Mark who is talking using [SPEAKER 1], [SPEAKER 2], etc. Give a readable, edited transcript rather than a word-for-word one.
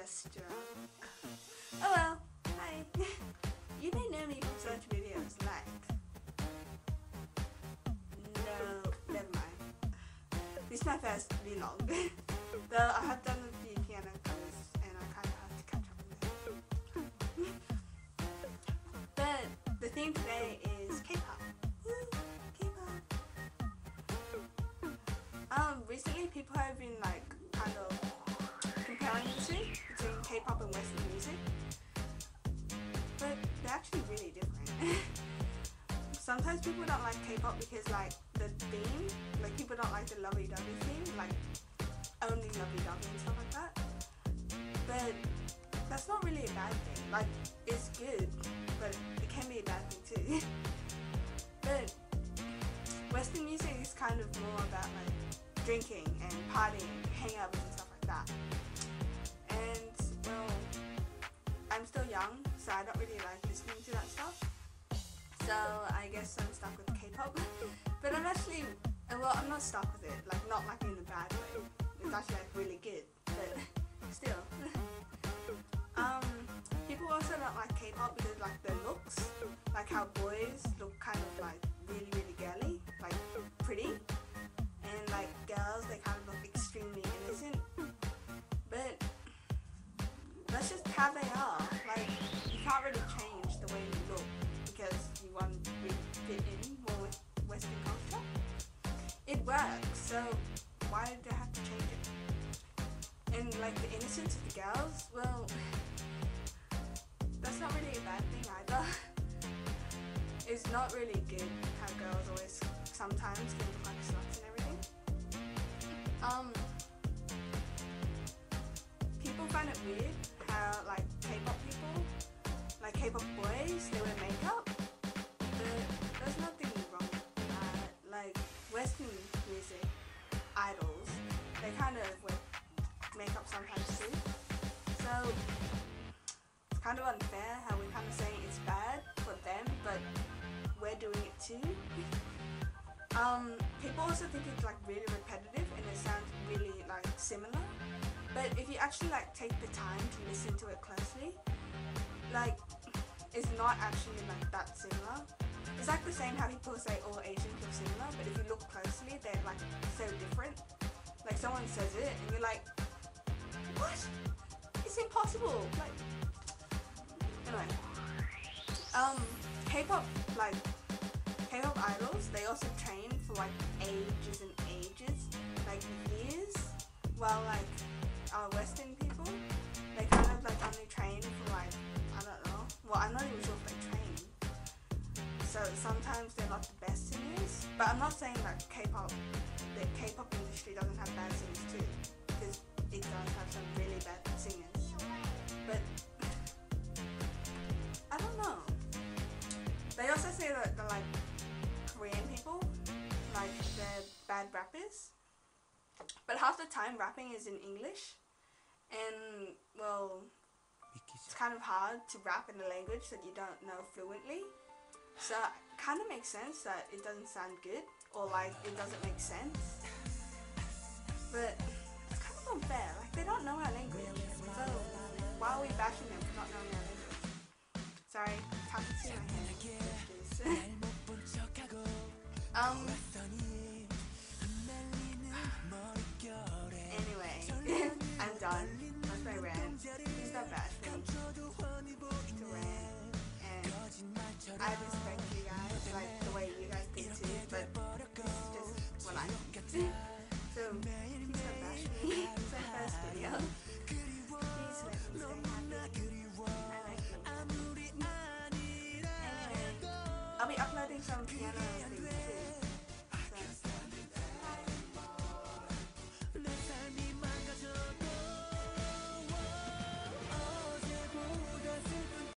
[SPEAKER 1] gesture. Oh well, hi. You may know me from such videos like... No, never mind. This is my first vlog. Though I have done a few piano covers and I kind of have to catch up on them. But the theme today is K-pop. K-pop. Recently people have been like kind of comparing the two between K-pop and Western music, but they're actually really different. Sometimes people don't like K-pop because like the theme, like people don't like the lovey-dovey theme, like only lovey-dovey and stuff like that. But that's not really a bad thing. Like it's good, but it can be a bad thing too. But Western music is kind of more about like drinking and partying, hangouts and stuff like that. And well, I'm still young, so I don't really like listening to that stuff. So I guess I'm stuck with K-pop. But I'm actually, well, I'm not stuck with it, like not like in a bad way. It's actually like really good, but still. People also don't like K-pop because like the looks, like how boys look kind of like really, really girly, like pretty. And like girls, they kind of look extremely innocent. But that's just how they are. Like you can't really change the way you look because you want to really fit in more with Western culture. It works, so why did they have to change it? And like the innocence of the girls, well, that's not really a bad thing either. It's not really good how girls always sometimes can look like sluts and everything. People find it weird how like K-pop people, like K-pop boys, they wear makeup, but there's nothing wrong with that. Like Western music idols, they kind of wear makeup sometimes too. So it's kind of unfair how we're kind of saying it's bad for them, but we're doing it too. People also think it's like really repetitive and it sounds really like similar. But if you actually like take the time to listen to it closely, like it's not actually like that similar. It's like the same how people say all Asians look similar, but if you look closely, they're like so different. Like someone says it and you're like, what? It's impossible. Like, anyway, K-pop, like K-pop idols, they also train for like ages and ages, like years, while like our Western people, they kind of like only train for like, I don't know, well I'm not even sure if they train, so sometimes they're not the best singers, but I'm not saying that the K-pop industry doesn't have bad singers too, because it does have some really bad singers, but I don't know. They also say that the like Korean people, like they're bad rappers, but half the time rapping is in English, and well, it's kind of hard to rap in a language that you don't know fluently, so it kind of makes sense that it doesn't sound good, or like it doesn't make sense, but it's kind of unfair, like they don't know our language, so why are we bashing them for not knowing our language? Sorry, it's hard to see my hand.